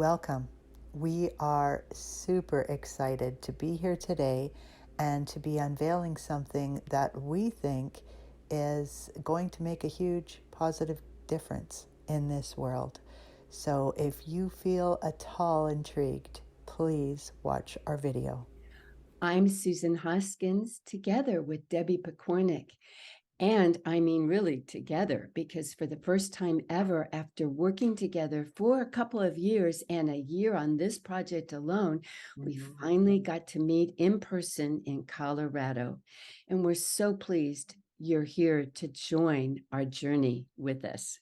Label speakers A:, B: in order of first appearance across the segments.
A: Welcome. We are super excited to be here today and to be unveiling something that we think is going to make a huge positive difference in this world. So if you feel at all intrigued, please watch our video.
B: I'm Susan Hoskins together with Debbie Pokornik. And I mean, really together, because for the first time ever, after working together for a couple of years and a year on this project alone, we finally got to meet in person in Colorado. And we're so pleased you're here to join our journey with us.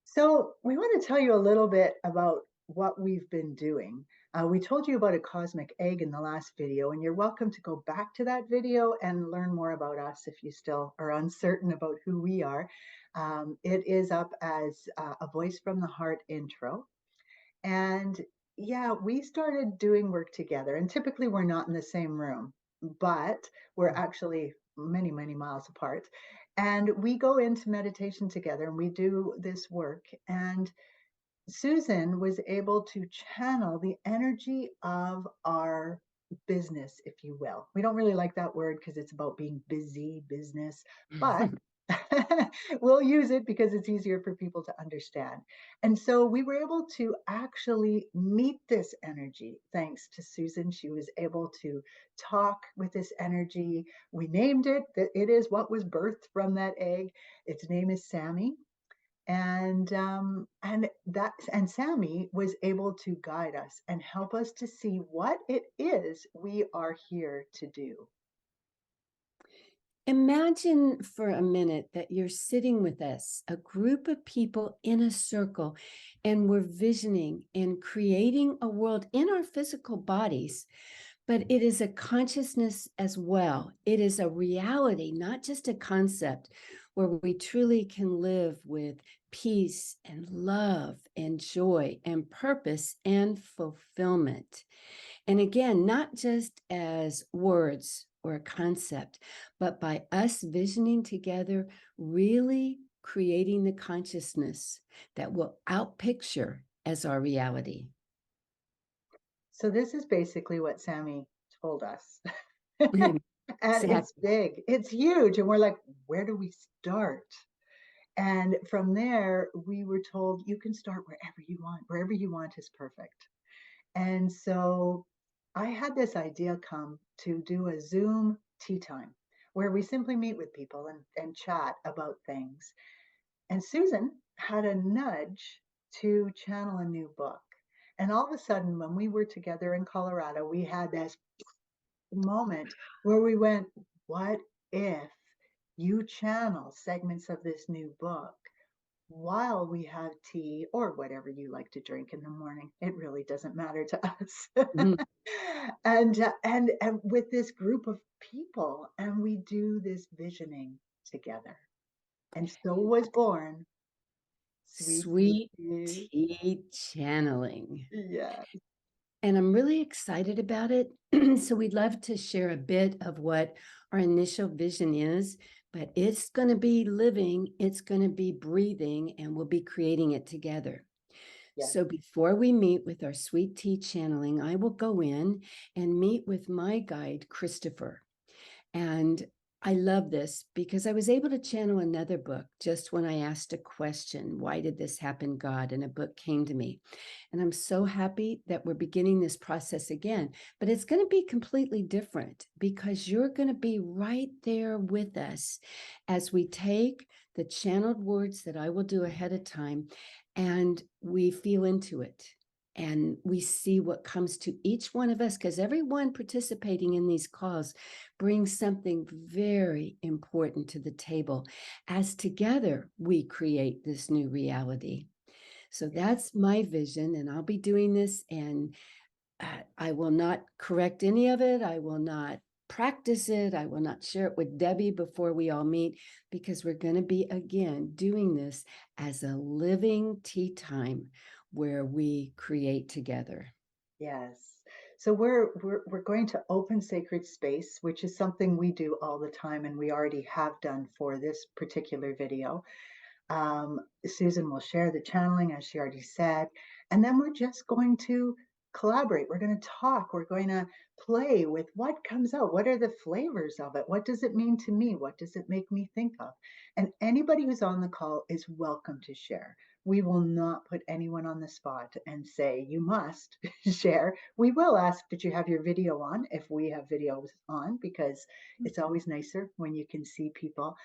A: So, we want to tell you a little bit about what we've been doing. We told you about a cosmic egg in the last video, and you're welcome to go back to that video and learn more about us if you still are uncertain about who we are. It is up as a voice from the heart intro. And yeah, we started doing work together, and typically we're not in the same room, but we're actually many, many miles apart. And we go into meditation together and we do this work. And Susan was able to channel the energy of our business, if you will. We don't really like that word because it's about being busy, business, but we'll use it because it's easier for people to understand. And so we were able to actually meet this energy thanks to Susan. She was able to talk with this energy. We named it, that it is what was birthed from that egg. Its name is Sammy, and Sammy was able to guide us and help us to see what it is we are here to do.
B: Imagine for a minute that you're sitting with us, a group of people in a circle, and we're visioning and creating a world in our physical bodies, but it is a consciousness as well. It is a reality, not just a concept, where we truly can live with peace and love and joy and purpose and fulfillment. And again, not just as words or a concept, but by us visioning together, really creating the consciousness that will outpicture as our reality.
A: So this is basically what Sammy told us. And it's big, it's huge. And we're like, where do we start? And from there, we were told you can start wherever you want. Wherever you want is perfect. And so I had this idea come to do a Zoom tea time where we simply meet with people and chat about things. And Susan had a nudge to channel a new book. And all of a sudden, when we were together in Colorado, we had this moment where we went, what if you channel segments of this new book while we have tea or whatever you like to drink in the morning? It really doesn't matter to us.
B: Mhm.
A: And with this group of people, and we do this visioning together. And so was born Sweet
B: Sweet
A: Tea.
B: tea channeling.
A: Yeah.
B: And I'm really excited about it. So we'd love to share a bit of what our initial vision is, but it's going to be living, it's going to be breathing, and we'll be creating it together.
A: Yeah.
B: So before we meet with our sweet tea channeling, I will go in and meet with my guide, Christopher. And I love this because I was able to channel another book just when I asked a question, why did this happen, God? And a book came to me. And I'm so happy that we're beginning this process again, but it's going to be completely different because you're going to be right there with us as we take the channeled words that I will do ahead of time and we feel into it and we see what comes to each one of us, because everyone participating in these calls brings something very important to the table as together we create this new reality. So that's my vision, and I'll be doing this, and I will not correct any of it. I will not practice it. I will not share it with Debbie before we all meet, because we're going to be, again, doing this as a living tea time where we create together.
A: Yes. So we're going to open sacred space, which is something we do all the time and we already have done for this particular video. Susan will share the channeling, as she already said, and then we're just going to collaborate. We're going to talk. We're going to play with what comes out. What are the flavors of it? What does it mean to me? What does it make me think of? And anybody who's on the call is welcome to share. We will not put anyone on the spot and say, you must share. We will ask that you have your video on if we have videos on, because it's always nicer when you can see people.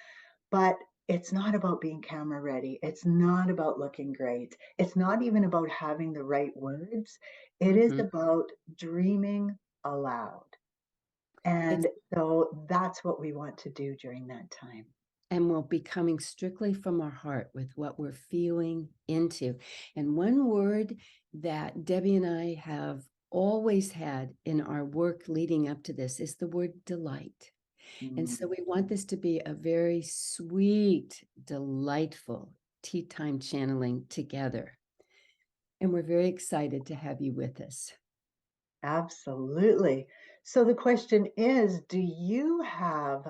A: But it's not about being camera ready. It's not about looking great. It's not even about having the right words. It is
B: Mhm.
A: about dreaming aloud.
B: It's
A: And so that's what we want to do during that time.
B: and we'll be coming strictly from our heart with what we're feeling into. And one word that Debbie and I have always had in our work leading up to this is the word delight. And
A: Mm,
B: so we want this to be a very sweet, delightful tea time channeling together. And we're very excited to have you with us.
A: absolutely. So the question is, do you have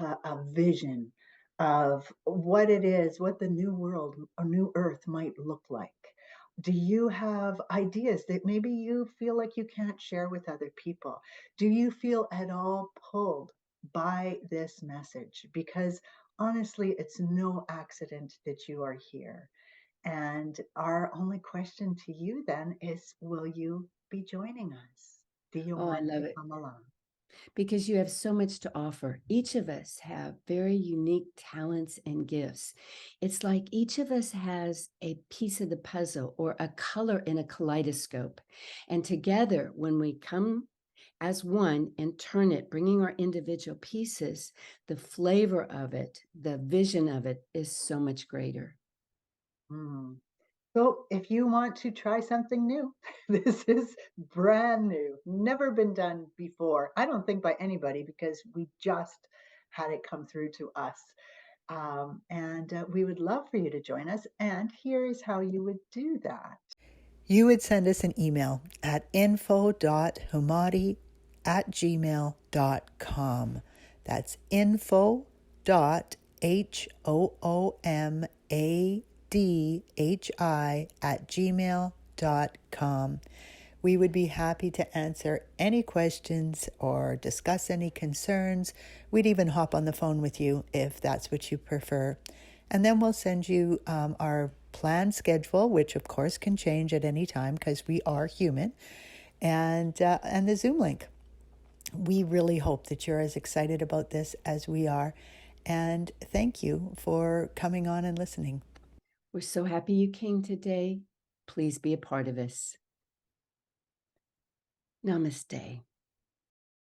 A: a vision of what it is, what the new world or new earth might look like? Do you have ideas that maybe you feel like you can't share with other people? Do you feel at all pulled by this message? Because honestly, it's no accident that you are here. And our only question to you then is, will you be joining us? Do you
B: Oh, I
A: want
B: love
A: to
B: it
A: come along?
B: because you have so much to offer. Each of us have very unique talents and gifts. It's like each of us has a piece of the puzzle or a color in a kaleidoscope. And together, when we come as one and turn it, bringing our individual pieces, the flavor of it, the vision of it is so much greater.
A: Hmm. So if you want to try something new, this is brand new, never been done before. I don't think by anybody, because we just had it come through to us. And we would love for you to join us. And here is how you would do that. You would send us an email at info.hoomadhi@gmail.com. That's info.hoomadhi@gmail.com. We would be happy to answer any questions or discuss any concerns. We'd even hop on the phone with you if that's what you prefer. And then we'll send you our planned schedule, which of course can change at any time because we are human, and the Zoom link. We really hope that you're as excited about this as we are. And thank you for coming on and listening.
B: We're so happy you came today. Please be a part of us. Namaste.